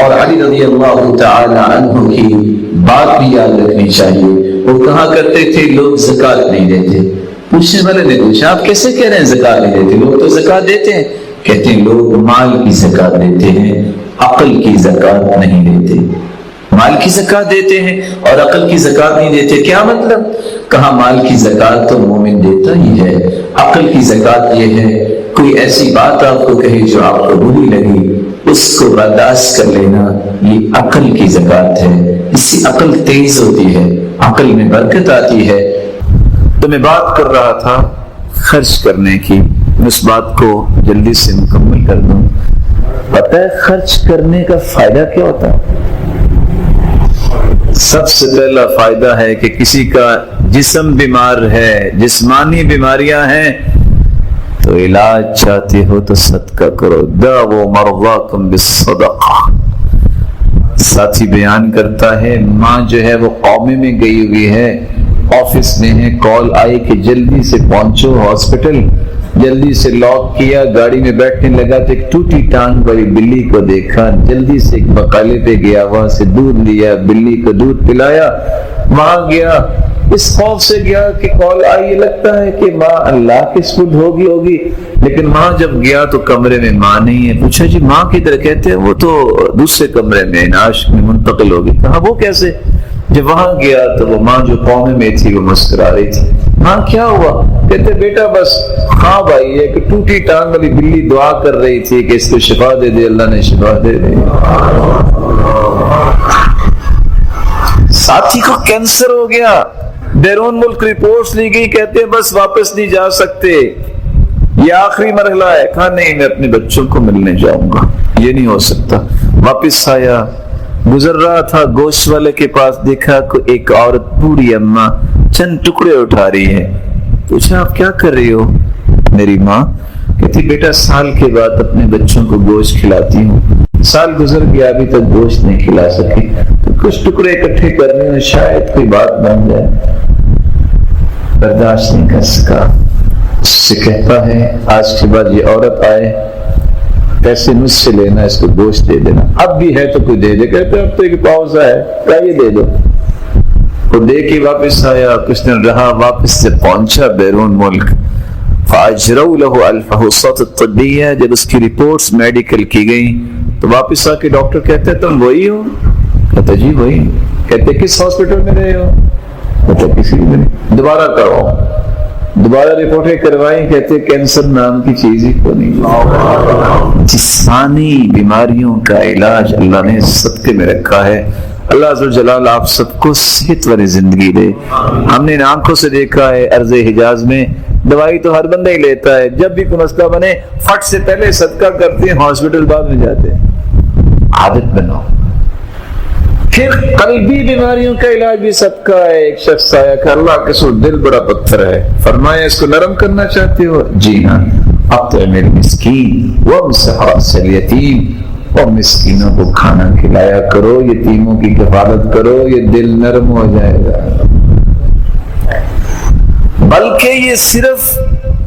اور علی رضی اللہ تعالی عنہ کی بات بھی یاد رکھنی چاہیے. وہ کہا کرتے تھے لوگ زکوٰۃ نہیں دیتے. پوچھنے والے نے پوچھا آپ کیسے کہہ رہے ہیں زکوٰۃ نہیں دیتے؟ لوگ تو زکوٰۃ دیتے ہیں. کہتے ہیں لوگ مال کی زکوٰۃ دیتے ہیں، عقل کی زکوٰۃ نہیں دیتے. مال کی زکوٰۃ دیتے ہیں اور عقل کی زکوٰۃ نہیں دیتے. کیا مطلب؟ کہا مال کی زکوٰۃ تو مومن دیتا ہی ہے، عقل کی زکوٰۃ یہ ہے کوئی ایسی بات آپ کو کہے جو آپ کو بری لگی، اس کو برداشت کر لینا، یہ عقل کی زکوٰۃ ہے. اس سے عقل تیز ہوتی ہے، عقل میں برکت آتی ہے. تو میں بات کر رہا تھا خرچ کرنے کی، اس بات کو جلدی سے مکمل کر دوں. پتہ ہے خرچ کرنے کا فائدہ کیا ہوتا ہے؟ سب سے پہلا فائدہ ہے کہ کسی کا جسم بیمار ہے، جسمانی بیماریاں ہیں، تو علاج چاہتے ہو تو صدقہ کرو. دعوا مرضاکم بالصدقہ. ساتھی بیان کرتا ہے ماں جو ہے وہ قومے میں گئی ہوئی ہے، آفس میں ہے، کال آئی کہ جلدی سے پہنچو ہاسپٹل. جلدی سے لاک کیا، گاڑی میں بیٹھنے لگا تو ایک ٹوٹی ٹانگ والی بلی کو دیکھا. جلدی سے ایک بقالے پہ گیا، وہاں سے دودھ لیا، بلی کو دودھ پلایا. وہاں گیا، اس خوف سے گیا کہ کال آئی، یہ لگتا ہے کہ ماں اللہ کے سپرد ہوگی. لیکن وہاں جب گیا تو کمرے میں ماں نہیں ہے. پوچھا جی ماں کدھر؟ کہتے ہیں وہ تو دوسرے کمرے میں نعش میں منتقل ہوگی. کہا وہ کیسے؟ جب وہاں گیا تو وہ ماں جو قومے میں تھی وہ مسکرا رہی تھی. ماں کیا ہوا؟ کہتے بیٹا بس خواب آئی ہے کہ ٹوٹی ٹانگ والی بلی دعا کر رہی تھی کہ اس کو شفا دے دے، اللہ نے شفا دے دی. ساتھی کو کینسر ہو گیا، بیرون ملک رپورٹس لی گئی، کہتے بس واپس نہیں جا سکتے، یہ آخری مرحلہ ہے. کہا نہیں میں اپنے بچوں کو ملنے جاؤں گا، یہ نہیں ہو سکتا. واپس آیا, گزر رہا تھا گوشت والے کے پاس, دیکھا کہ ایک عورت بوڑھی اماں چند ٹکڑے اٹھا رہی ہے. پوچھا آپ کیا کر رہی ہو؟ میری ماں کہتی بیٹا سال کے بعد اپنے بچوں کو گوشت کھلاتی ہوں, سال گزر گیا ابھی تک گوشت نہیں کھلا سکی, تو کچھ ٹکڑے اکٹھے کرنے میں شاید کوئی بات بن جائے. برداشت نہیں کر سکا, اس سے کہتا ہے آج کے بعد یہ عورت آئے پیسے مجھ سے لینا, اس کو گوشت دے دینا, اب بھی ہے تو کوئی دے دے. کہتے اب تو ایک پاؤزہ ہے, کیا یہ دے دو. وہ دے کے واپس آیا, کچھ دن رہا, واپس سے پہنچا بیرون ملک. فاجروا له الفحوصات الطبیہ, جب اس کی رپورٹس میڈیکل کی گئیں تو واپس آ کے ڈاکٹر کہتے تم وہی ہو؟ کہتا جی وہی. کہتے کس ہاسپٹل میں رہے ہو؟ کہتا کسی میں نہیں. دوبارہ کرواؤ, دوبارہ رپورٹیں کروائی, کہتے کینسر نام کی چیز ہی کو نہیں. جسمانی بیماریوں کا علاج اللہ نے صدقے میں رکھا ہے. اللہ عز و جلال آپ سب کو صحت والی زندگی دے. ہم نے ان آنکھوں سے دیکھا ہے ارض حجاز میں دوائی تو ہر بندہ ہی لیتا ہے, جب بھی کوئی مسئلہ بنے فٹ سے پہلے صدقہ کرتے ہیں, ہاسپٹل بعد میں جاتے ہیں. عادت بناؤ. پھر قلبی بیماریوں کا علاج بھی صدقہ ہے. ایک شخص آیا کہ اللہ کے سو دل بڑا پتھر ہے, فرمایا اس کو نرم کرنا چاہتے ہو؟ جی ہاں. اطعم المسکین وامسح راس الیتیم, اور مسکینوں کو کھانا کھلایا کرو, یتیموں کی کفالت کرو, یہ دل نرم ہو جائے گا. بلکہ یہ صرف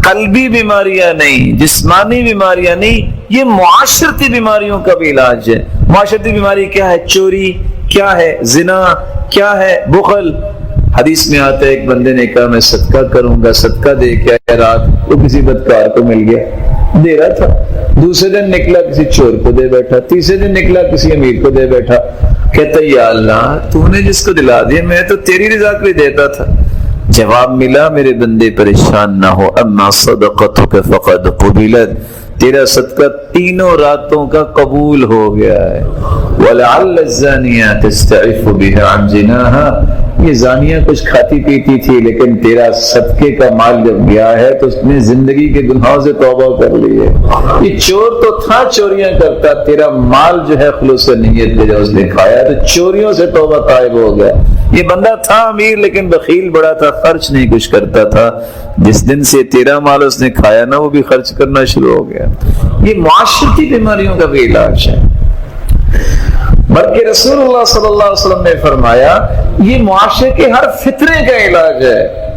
قلبی بیماریاں نہیں, جسمانی بیماریاں نہیں, یہ معاشرتی بیماریوں کا بھی علاج ہے. معاشرتی بیماری کیا ہے؟ چوری, کیا ہے زنا, کیا ہے بخل. حدیث میں آتا ہے ایک بندے نے کہا میں صدقہ کروں گا, صدقہ دے کے آیا, رات کو کسی بدکار کو مل گیا, دے رہا تھا, دوسرے دن نکلا کسی چور کو دے بیٹھا, تیسرے دن نکلا کسی امیر کو دے بیٹھا. کہتا یا اللہ تو نے جس کو دلا دیا, میں تو تیری رضا کے لیے دیتا تھا. جواب ملا میرے بندے پریشان نہ ہو, اما صدقتک فقد قبلت, تیرا صدقہ تینوں راتوں کا قبول ہو گیا ہے. وَلَعَلَّ الزَّانِيَةَ تَسْتَعِفُ بِهَا عَنْ زِنَاهَا, یہ زانیہ کچھ کھاتی پیتی تھی لیکن تیرا صدقے کا مال جب گیا ہے تو اس نے زندگی کے گناہوں سے توبہ کر لی ہے. یہ چور تو تھا چوریاں کرتا, تیرا مال جو ہے خلوص نیت سے جب اس نے کھایا تو چوریوں سے توبہ طائب ہو گیا. یہ بندہ تھا امیر لیکن بخیل بڑا تھا, خرچ نہیں کچھ کرتا تھا, جس دن سے تیرا مال اس نے کھایا نا وہ بھی خرچ کرنا شروع ہو گیا. یہ معاشرتی بیماریوں کا بھی علاج ہے. بلکہ رسول اللہ صلی اللہ علیہ وسلم نے فرمایا یہ معاشرے کے ہر فتنے کا علاج ہے.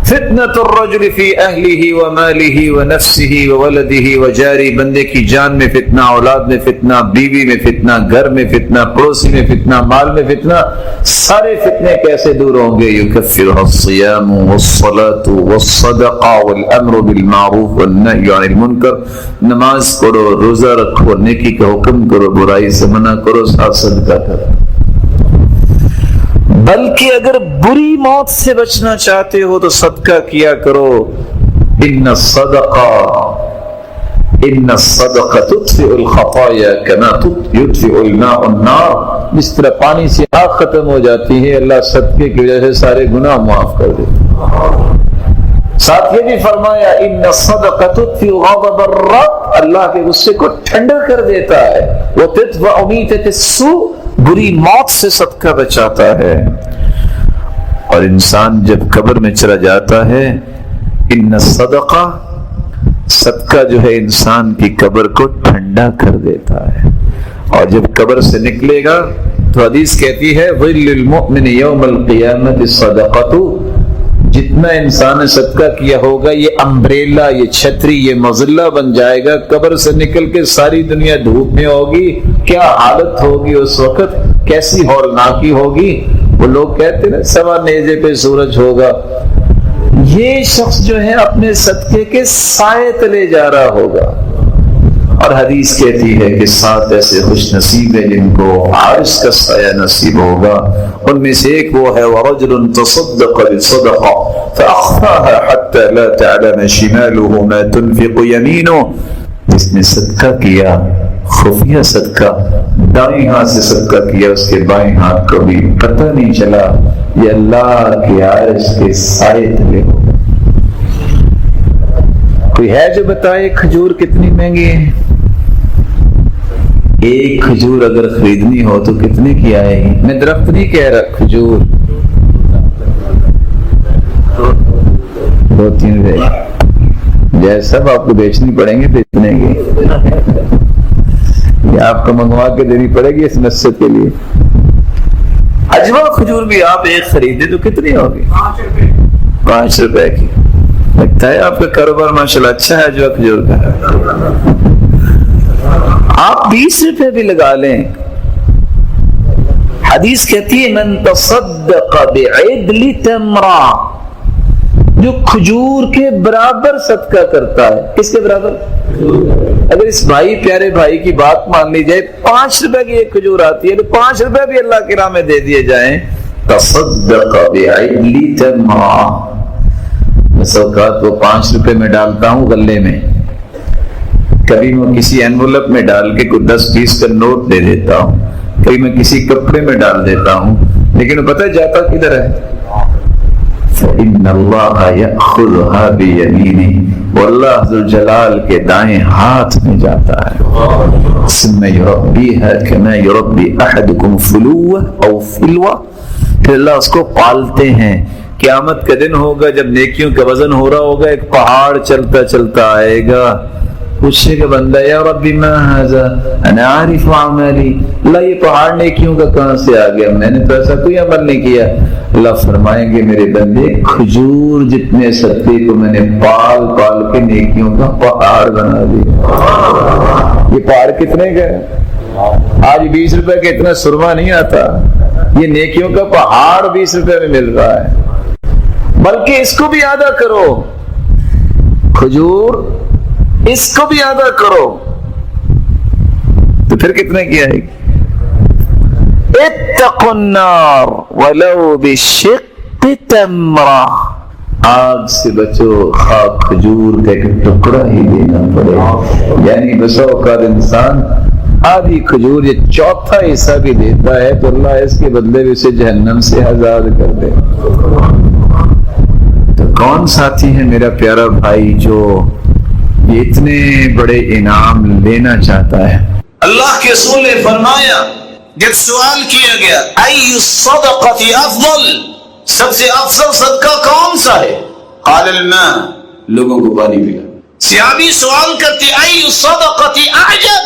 فتنۃ الرجل فی اہلہ ومالہ ونفسہ وولدہ وجارہ, بندے کی جان میں فتنہ, اولاد میں فتنہ, بیوی میں فتنہ, گھر میں فتنہ, پڑوسی میں فتنہ, مال میں فتنہ. سارے فتنے کیسے دور ہوں گے؟ یکفرها الصیام والصلاۃ والصدقہ والامر بالمعروف والنہی عن المنکر, نماز پڑھو, روزہ رکھو, نیکی کا حکم کرو, برائی سے منع کرو, ساتھ صدقہ کرو. بلکہ اگر بری موت سے بچنا چاہتے ہو تو صدقہ کیا کرو. ان الصدقہ تطفئ الخطایا کما یطفئ الماء النار, جس طرح پانی سے آگ ختم ہو جاتی ہے اللہ صدقے کی وجہ سے سارے گناہ معاف کر دیتا. ساتھ یہ بھی فرمایا ان الصدقہ تطفئ غضب الرب, اللہ کے غصے کو ٹھنڈا کر دیتا ہے. وتدفع میتۃ السوء, بری موت سے صدقہ بچاتا ہے. اور انسان جب قبر میں چلا جاتا ہے, ان الصدقہ, صدقہ جو ہے انسان کی قبر کو ٹھنڈا کر دیتا ہے. اور جب قبر سے نکلے گا تو حدیث کہتی ہے ظل المؤمن یوم القیامت الصدقۃ, جتنا انسان نے صدقہ کیا ہوگا یہ امبریلا, یہ چھتری, یہ مظلہ بن جائے گا. قبر سے نکل کے ساری دنیا دھوپ میں ہوگی, کیا حالت ہوگی اس وقت, کیسی ہولناکی ہوگی. وہ لوگ کہتے ہیں سوا نیزے پہ سورج ہوگا, یہ شخص جو ہے اپنے صدقے کے سائے تلے جا رہا ہوگا. اور حدیث کہتی ہے کہ 7 ایسے خوش نصیب ہیں جن کو عرش کا سایہ نصیب ہوگا. ان میں سے ایک وہ ہے وَرَجُلٌ تَصَدَّقَ بِصَدَقَةٍ فَأَخْفَاهَا حَتَّى لَا تَعْلَمَ شِمَالُهُ مَا تُنْفِقُ يَمِينُهُ, جس نے صدقہ کیا, خفیہ صدقہ, دائیں ہاتھ سے صدقہ کیا, اس کے بائیں ہاتھ کو بھی پتہ نہیں چلا, یہ اللہ کے عرش کے سائے تلے ہوگا. کوئی ہے جو بتائے کھجور کتنی مہنگی ہے؟ ایک کھجور اگر خریدنی ہو تو کتنے کی آئے گی؟ میں درخت نہیں کہہ رہا، کھجور 2-3 روپے جیسے سب آپ کو بیچنی پڑیں گے تو اتنے کی، یا آپ کو منگوا کے دینی پڑے گی اس نصیحت کے لیے۔ اجوا کھجور بھی آپ ایک خریدے تو کتنی ہوگی؟ 5 روپے کی۔ لگتا ہے آپ کا کاروبار ماشاءاللہ اچھا ہے اجوا کھجور کا۔ آپ 20 روپے بھی لگا لیں۔ حدیث کہتی ہے من تصدق بعدل تمرہ، جو کھجور کے برابر صدقہ کرتا ہے۔ کس کے برابر؟ اگر اس بھائی پیارے بھائی کی بات مان لی جائے، 5 روپے کی ایک کھجور آتی ہے تو 5 روپے بھی اللہ کی راہ میں دے دیے جائیں، تصدق بعدل تمرہ، بس اوقات وہ 5 روپے میں ڈالتا ہوں غلے میں، کبھی میں کسی انویلپ میں ڈال کے کوئی 10-20 کا نوٹ دے دیتا ہوں، کبھی میں کسی کپڑے میں ڈال دیتا ہوں، لیکن پتہ جاتا کدھر ہے؟ فإن اللہ یأخذها بیمینہ، واللہ ذو الجلال کے دائیں ہاتھ میں جاتا ہے۔ ثم یربیہا کما یربی احدکم فلوہ او فلوہ، پھر اللہ اس کو پالتے ہیں۔ قیامت کا دن ہوگا جب نیکیوں کا وزن ہو رہا ہوگا، ایک پہاڑ چلتا چلتا آئے گا، پوچھے گا بندہ یا ربی ما ھذا انا عارف عملی، اللہ یہ پہاڑ نیکیوں کا کہاں سے آ گیا، میں نے تو ایسا کوئی عمل نہیں کیا۔ اللہ فرمائیں گے میرے بندے کھجور جتنے صدقے کو میں نے پال پال کے نیکیوں کا پہاڑ بنا دیا۔ یہ پہاڑ کتنے کا ہے؟ آج 20 روپے کا اتنا سرما نہیں آتا، یہ نیکیوں کا پہاڑ 20 روپے میں مل رہا ہے۔ بلکہ اس کو بھی ادا کرو، کھجور اس کو بھی ادا کرو تو پھر کتنے کی آئے گی؟ اتقوا النار ولو بشق تمرہ، آگ سے بچو خواہ کھجور کا ایک ٹکڑا ہی دینا پڑے۔ یعنی بسا اوقات انسان آدھی کھجور یہ چوتھا حصہ بھی دیتا ہے تو اللہ اس کے بدلے میں اسے جہنم سے آزاد کر دے۔ تو کون ساتھی ہے میرا پیارا بھائی جو یہ اتنے بڑے انعام لینا چاہتا ہے؟ اللہ کے رسول نے فرمایا جب سوال کیا گیا ای الصدقۃ افضل، سب سے افضل صدقہ کون سا ہے؟ قال الماء، لوگوں کو پانی پلا۔ صحابی سوال کرتے ای الصدقۃ اعجب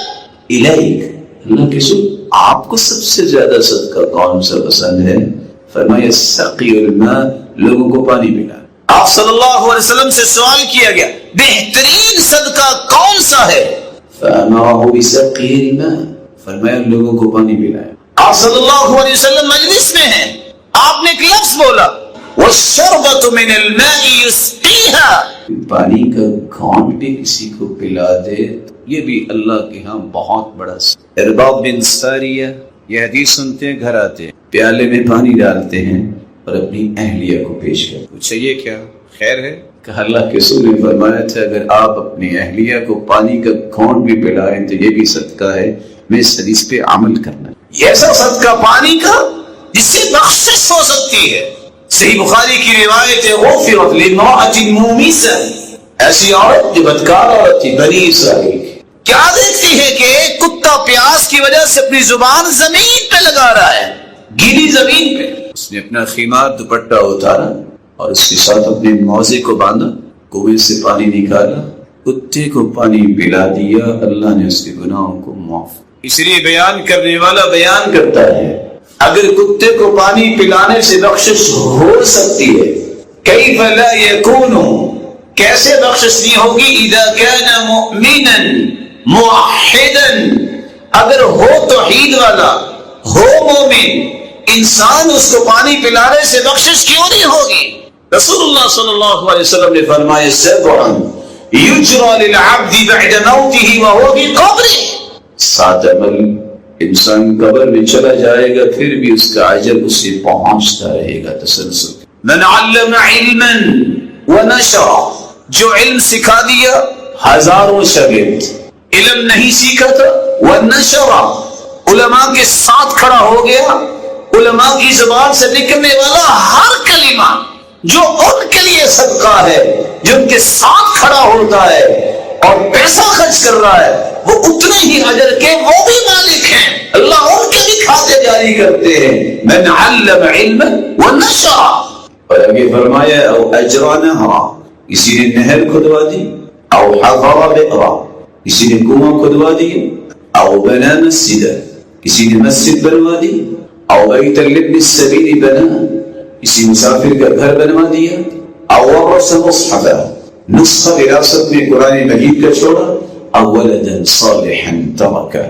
الیک، اللہ کے رسول آپ کو سب سے زیادہ صدقہ کون سا پسند ہے؟ فرمایا سقی الماء، لوگوں کو پانی پلا۔ آپ صلی اللہ علیہ وسلم سے سوال کیا گیا بہترین صدقہ کون سا ہے؟ فأمره بسقي الماء، فرمایا لوگوں کو پانی پلایا۔ آپ صلی اللہ علیہ وسلم مجلس میں ہیں، آپ نے ایک لفظ بولا والشربة من الماء يسقيها، پانی کا گھونٹ بھی کسی کو پلا دے یہ بھی اللہ کے ہاں بہت بڑا۔ ارباب بن ساریہ یہ حدیث سنتے ہیں، گھر آتے ہیں، پیالے میں پانی ڈالتے ہیں اور اپنی اہلیہ کو پیش کرتے۔ پوچھا یہ کیا خیر ہے؟ کہ اللہ کے رسول نے فرمایا تھا اگر آپ اپنی اہلیہ کو پانی کا گھونٹ بھی پلائیں تو یہ بھی صدقہ ہے، میں اس حدیث پہ عمل کرنا۔ یہ ایسا صدقہ پانی کا جس سے بخشش ہو سکتی ہے۔ صحیح بخاری کی روایت ہے غفرت لامرأة مومیسہ، ایسی عورت جو بدکار عورت تھی بنی اسرائیل کی، کیا دیکھتی ہے کہ ایک کتا پیاس کی وجہ سے اپنی زبان زمین پہ لگا رہا ہے، گیلی زمین پہ، اس نے اپنا خیمار دوپٹہ اتارا اور اس کے ساتھ اپنے موزے کو باندھا، کنویں سے پانی نکالا، کتے کو پانی پلا دیا، اللہ نے اس کے گناہوں کو معاف۔ اس لیے بیان کرنے والا بیان کرتا ہے اگر کتے کو پانی پلانے سے بخشش ہو سکتی ہے کیف لا یکون، کیسے بخشش نہیں ہوگی؟ اذا کان مؤمنا موحدا، اگر ہو توحید والا، ہو مومن انسان، اس کو پانی پلانے سے بخشش کیوں نہیں ہوگی؟ رسول اللہ صلی اللہ علیہ وسلم نے فرمایا سبعا یجرى للعبد بعد موته وهو في قبره، 7 عمل انسان قبر میں چلا جائے گا پھر بھی اس کا اجر اسے پہنچتا رہے گا تسلسل۔ من علم علما ونشر، جو علم سکھا دیا ہزاروں شاگرد، علم نہیں سیکھا تھا ونشر، علماء کے ساتھ کھڑا ہو گیا، علماء کی زبان سے نکلنے والا ہر کلمہ جو ان کے لیے صدقہ ہے، جو ان کے ساتھ کھڑا ہوتا ہے اور پیسہ خرچ کر رہا ہے، وہ اتنے ہی اجر کے وہ بھی مالک ہیں، اللہ ان کے بھی کھاتے جاری کرتے ہیں۔ من علم علما ونشر، اور آگے فرمایا او اجرا نہرا، کسی نے نہر کھدوا دی، او حفر بئرا، کسی نے کنواں کھدوا دی، او بنا مسجدا، کسی نے مسجد بنوا دی، او بیت لابن السبیل بنا، کسی مسافر کا گھر بنوا دیا، او ورث مصحفا، نسخہ وراثت میں قرآن مجید کا چھوڑا، او ولدا صالحا ترکا،